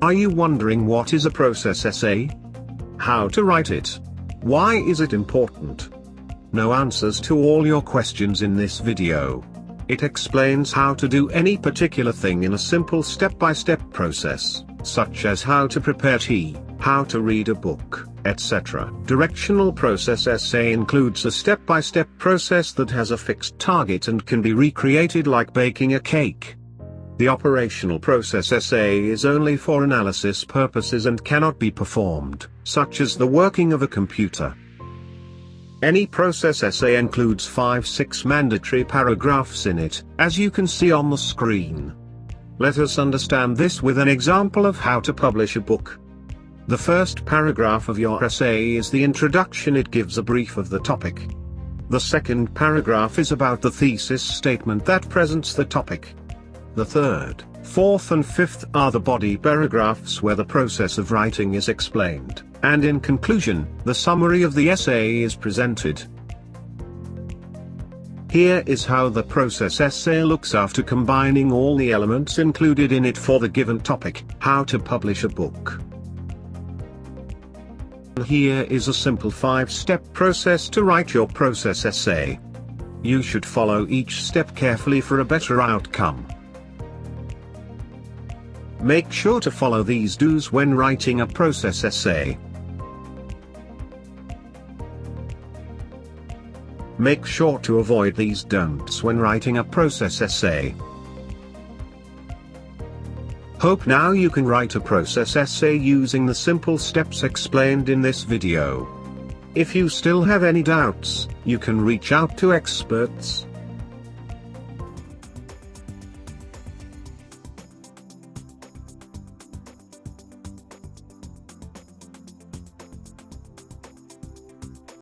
Are you wondering what is a process essay? How to write it? Why is it important? No answers to all your questions in this video. It explains how to do any particular thing in a simple step-by-step process, such as how to prepare tea, how to read a book, etc. Directional process essay includes a step-by-step process that has a fixed target and can be recreated like baking a cake. The operational process essay is only for analysis purposes and cannot be performed, such as the working of a computer. Any process essay includes 5-6 mandatory paragraphs in it, as you can see on the screen. Let us understand this with an example of how to publish a book. The first paragraph of your essay is the introduction. It gives a brief of the topic. The second paragraph is about the thesis statement that presents the topic. The third, fourth and fifth are the body paragraphs where the process of writing is explained, and in conclusion, the summary of the essay is presented. Here is how the process essay looks after combining all the elements included in it for the given topic: how to publish a book. Here is a simple 5-step process to write your process essay. You should follow each step carefully for a better outcome. Make sure to follow these do's when writing a process essay. Make sure to avoid these don'ts when writing a process essay. Hope now you can write a process essay using the simple steps explained in this video. If you still have any doubts, you can reach out to experts.